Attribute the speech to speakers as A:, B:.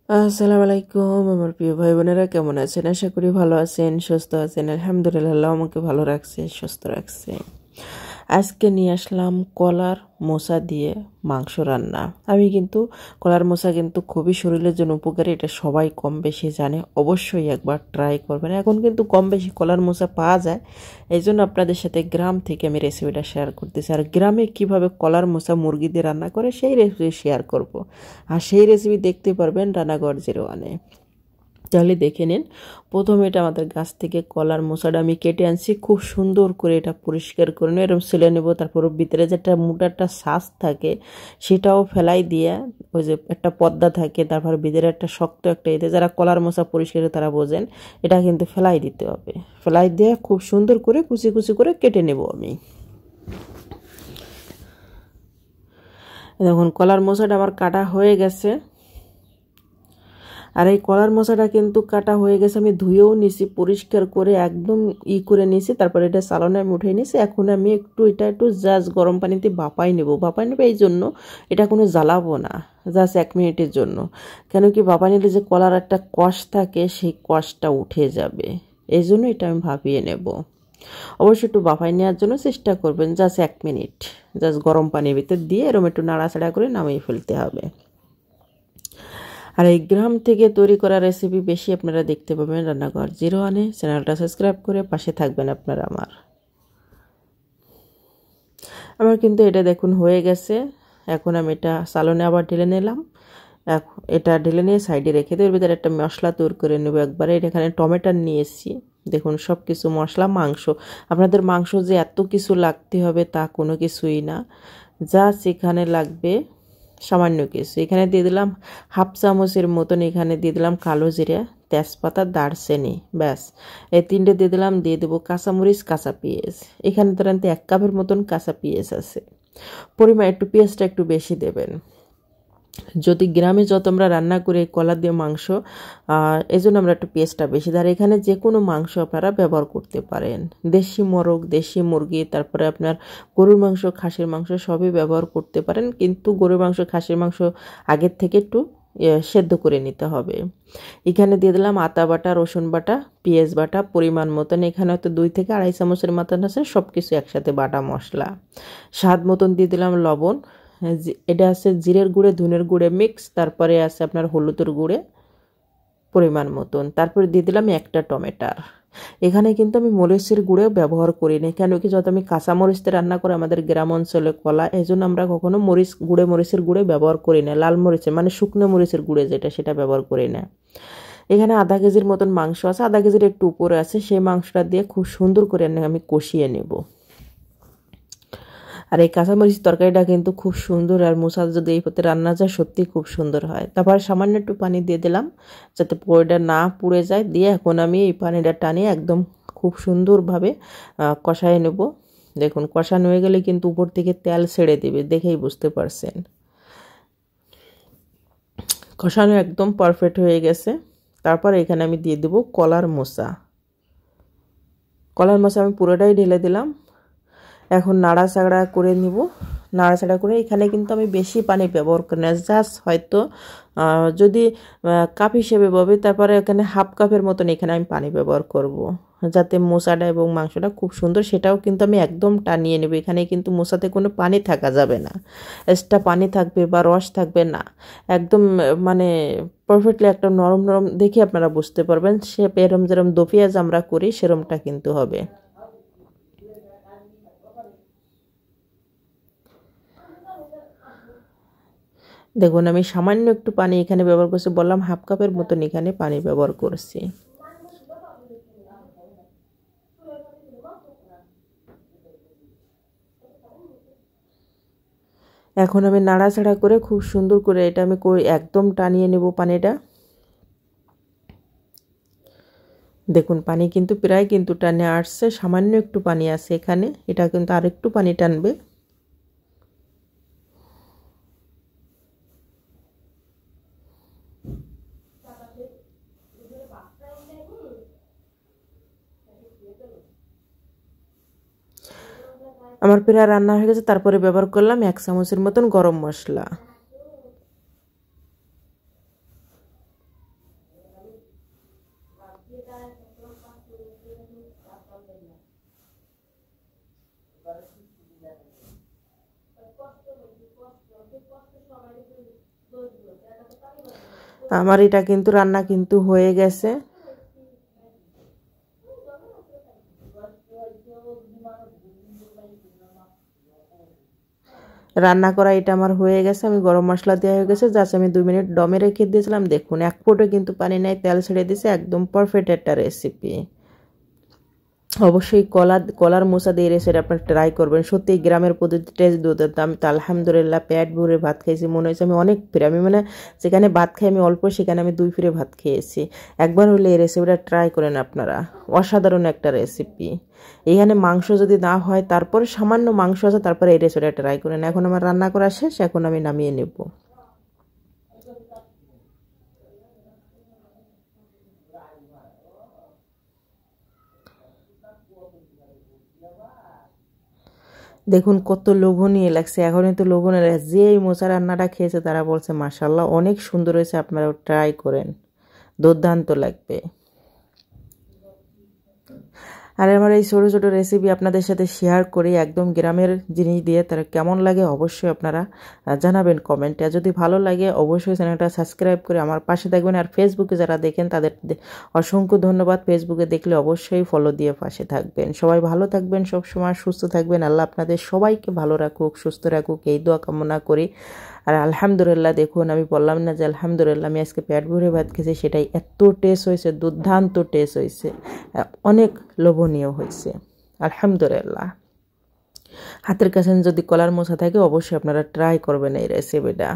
A: আসসালামু আলাইকুম আমার প্রিয় ভাই বোনেরা, কেমন আছেন? আশা করি ভালো আছেন, সুস্থ আছেন। আলহামদুলিল্লাহ, আল্লাহ আমাকে ভালো রাখছে, সুস্থ রাখছে। আজকে নিয়ে আসলাম কলার মোচা দিয়ে মাংস রান্না। আমি কিন্তু কলার মোচা কিন্তু খুবই শরীরের জন্য উপকারী, এটা সবাই কম বেশি জানে। অবশ্যই একবার ট্রাই করবেন। এখন কিন্তু কম বেশি কলার মোচা পাওয়া যায়, এই জন্য আপনাদের সাথে গ্রাম থেকে আমি রেসিপিটা শেয়ার করতেছি। আর গ্রামে কিভাবে কলার মোচা মুরগি দিয়ে রান্না করে সেই রেসিপি শেয়ার করব। আর সেই রেসিপি দেখতে পারবেন রান্নাঘর 01-এ। তাহলে দেখে নিন। প্রথমে এটা আমাদের গাছ থেকে কলার মোচাটা আমি কেটে আনছি, খুব সুন্দর করে এটা পরিষ্কার করে নেব, এরকম ছেলে নেব। তারপর ভিতরে যেটা মোটাটা শ্বাস থাকে সেটাও ফেলাই দিয়ে, ওই যে একটা পর্দা থাকে, তারপর ভিতরে একটা শক্ত একটা এতে, যারা কলার মোচা পরিষ্কার তারা বোঝেন, এটা কিন্তু ফেলাই দিতে হবে। ফেলাই দিয়ে খুব সুন্দর করে কুচি কুচি করে কেটে নেব আমি। দেখুন কলার মোচাটা আমার কাটা হয়ে গেছে। আর এই কলার মোচাটা কিন্তু কাটা হয়ে গেছে, আমি ধুয়েও নিছি, পরিষ্কার করে একদম করে নিছি। তারপরে এটা চালনে আমি উঠে নিছি। এখন আমি একটু জাস্ট গরম পানিতে ভাপাই নেব। এই জন্য এটা কোনো জ্বালাবো না, জাস্ট 1 মিনিটের জন্য। কেন কি ভাপা নিলে যে কলার একটা কষ থাকে, সেই কষটা উঠে যাবে, এই জন্য এটা আমি ভাপিয়ে নেব। অবশ্যই একটু ভাপাই নেওয়ার জন্য চেষ্টা করবেন। জাস্ট 1 মিনিট জাস্ট গরম পানির ভিতর দিয়ে এরকম একটু নাড়াচাড়া করে নামিয়ে ফেলতে হবে। আর এই গ্রাম থেকে তৈরি করা রেসিপি বেশি আপনারা দেখতে পাবেন রান্নাঘর 01-এ। চ্যানেলটা সাবস্ক্রাইব করে পাশে থাকবেন আপনারা। আমার কিন্তু এটা দেখুন হয়ে গেছে। এখন আমি এটা সালনে আবার ঢেলে নিলাম। এটা ঢেলে নিয়ে সাইডে রেখে দেবো। এর ভিতরে একটা মশলা তৈরি করে নেবো একবারে। এখানে টমেটো নিয়ে এসেছি। দেখুন সব কিছু মশলা, মাংস। আপনাদের মাংস যে এত কিছু লাগতে হবে তা কোনো কিছুই না, যা সেখানে লাগবে সামান্য কিছু। এখানে দিয়ে দিলাম হাফ চামচের মতন, এখানে দিয়ে দিলাম কালো জিরা, তেজপাতা, দারচিনি, ব্যাস এই 3টে দিয়ে দিলাম। দিয়ে দেবো কাঁচামরিচ, কাঁচা পেঁয়াজ। এখানে ধরেন 1 কাপের মতন কাঁচা পেঁয়াজ আছে। পরিমাণ একটু পেঁয়াজটা একটু বেশি দেবেন। যদি গ্রামে যত আমরা রান্না করি কলা দিয়ে মাংস, এই জন্য আমরা একটু পেঁয়াজটা বেশি দিই। আর এখানে যে কোনো মাংস আপনারা ব্যবহার করতে পারেন, দেশি মোরগ, দেশি মুরগি, তারপরে আপনার গরুর মাংস, খাসির মাংস সবই ব্যবহার করতে পারেন। কিন্তু গরুর মাংস, খাসির মাংস আগের থেকে একটু সেদ্ধ করে নিতে হবে। এখানে দিয়ে দিলাম আদা বাটা, রসুন বাটা, পেঁয়াজ বাটা পরিমাণ মতন। এখানে হয়তো 2 থেকে 2.5 চামচের মতন আছে, সব কিছু একসাথে বাটা মশলা। স্বাদ মতন দিয়ে দিলাম লবণ। এটা আছে জিরের গুঁড়ে, ধনের গুঁড়ে মিক্স। তারপরে আছে আপনার হলুদের গুঁড়ে পরিমাণ মতন। তারপরে দিয়ে দিলাম একটা টমেটো। এখানে কিন্তু আমি মরিচের গুঁড়ে ব্যবহার করি না, কেন কি যত আমি কাঁচা মরিচতে রান্না করে আমাদের গ্রাম অঞ্চলে কলা, এই জন্য আমরা কখনো মরিচের গুঁড়ে ব্যবহার করি না। লাল মরিচের মানে শুকনো মরিচের গুঁড়ে যেটা, সেটা ব্যবহার করি না। এখানে আধা কেজির মতন মাংস আছে, আধা কেজির একটু উপরে আছে। সেই মাংসটা দিয়ে খুব সুন্দর করে আমি কষিয়ে নেব। আর এই কাঁচামরিচ তরকারিটা কিন্তু খুব সুন্দর, আর মোচা যদি এই পথে রান্না যায় সত্যি খুব সুন্দর হয়। তারপর সামান্য একটু পানি দিয়ে দিলাম যাতে পোড়াটা না পুড়ে যায়। দিয়ে এখন আমি এই পানিটা টানিয়ে একদম খুব সুন্দরভাবে কষায় নেব। দেখুন কষানো হয়ে গেলে কিন্তু উপর থেকে তেল ছেড়ে দেবে, দেখেই বুঝতে পারছেন। কষানো একদম পারফেক্ট হয়ে গেছে। তারপর এখানে আমি দিয়ে দেবো কলার মোচা। আমি পুরোটাই ঢেলে দিলাম। এখন নাড়াচাড়া করে নিব। নাড়াচাড়া করে এখানে কিন্তু আমি বেশি পানি ব্যবহার করি না, জাস্ট হয়তো যদি কাপ হিসেবে পাবে, তারপরে এখানে হাফ কাপের মতন এখানে আমি পানি ব্যবহার করব, যাতে মোচাটা এবং মাংসটা খুব সুন্দর, সেটাও কিন্তু আমি একদম টানিয়ে নেব। এখানে কিন্তু মোচাতে কোনো পানি থাকা যাবে না, এক্সট্রা পানি থাকবে বা রস থাকবে না। একদম মানে পারফেক্টলি একটা নরম নরম দেখে আপনারা বুঝতে পারবেন। সে এরম যেরম দো পেঁয়াজ আমরা করি সেরমটা কিন্তু হবে। দেখুন আমি সামান্য একটু পানি এখানে ব্যবহার করছি, বললাম হাফ কাপের মতন এখানে পানি ব্যবহার করছি। এখন আমি নাড়াচাড়া করে খুব সুন্দর করে এটা আমি একদম টানিয়ে নেব পানিটা। দেখুন পানি কিন্তু প্রায় কিন্তু টানে আসছে, সামান্য একটু পানি আছে এখানে, এটা কিন্তু আর একটু পানি টানবে। আমার প্রায় রান্না হয়ে গেছে। তারপরে ব্যবহার করলাম 1 চামচের মতন গরম মশলা। আমার এটা কিন্তু রান্না কিন্তু হয়ে গেছে। রান্না করা এটা আমার হয়ে গেছে, আমি গরম মশলা দেওয়া হয়ে গেছে, জাস্ট আমি 2 মিনিট দমে রেখে দিয়েছিলাম। দেখুন এক ফোঁটা কিন্তু পানি নেই, তেল ছেড়ে দিয়েছে, একদম পারফেক্ট একটা রেসিপি। অবশ্যই কলার মোচা দিয়ে রেসিপি আপনারা ট্রাই করবেন। সত্যি গ্রামের পদ্ধতি টেস্ট দুর্দান্ত। আমি তো আলহামদুলিল্লাহ পেট ভরে ভাত খেয়েছি, মনে হয়েছে আমি অনেক ফিরে, আমি মানে যেখানে ভাত খাই আমি অল্প, সেখানে আমি 2 ফিরে ভাত খেয়েছি। একবার হলে এই রেসিপিটা ট্রাই করেন আপনারা, অসাধারণ একটা রেসিপি। এখানে মাংস যদি না হয়, তারপরে সামান্য মাংস আছে, তারপরে এই রেসিপিটা ট্রাই করেন। এখন আমার রান্না করা শেষ, এখন আমি নামিয়ে নেব। দেখুন কত লোভনীয় লাগছে, এখনই তো লোভনীয় লাগছে। যে এই মোচা রান্নাটা খেয়েছে তারা বলছে মাশাল্লাহ অনেক সুন্দর হয়েছে, আপনারাও ট্রাই করেন, দুর্দান্ত লাগবে। আর আমার এই ছোটো ছোটো রেসিপি আপনাদের সাথে শেয়ার করি একদম গ্রামের জিনিস দিয়ে, তারা কেমন লাগে অবশ্যই আপনারা জানাবেন কমেন্টে। আর যদি ভালো লাগে অবশ্যই চ্যানেলটা সাবস্ক্রাইব করে আমার পাশে থাকবেন। আর ফেসবুকে যারা দেখেন তাদের অসংখ্য ধন্যবাদ, ফেসবুকে দেখলে অবশ্যই ফলো দিয়ে পাশে থাকবেন। সবাই ভালো থাকবেন, সব সময় সুস্থ থাকবেন, আল্লাহ আপনাদের সবাইকে ভালো রাখুক, সুস্থ রাখুক, এই দোয়া কামনা করি। আর আলহামদুলিল্লাহ দেখুন, আমি বললাম না যে আলহামদুলিল্লাহ আমি আজকে পেট ভরে ভাত খেয়েছি, সেটাই এত টেস্ট হয়েছে, দুর্দান্ত টেস্ট হয়েছে, অনেক লোভনীয় হয়েছে আলহামদুলিল্লাহ। হাতের কাছে যদি কলার মোচা থাকে অবশ্যই আপনারা ট্রাই করবেন এই রেসিপিটা।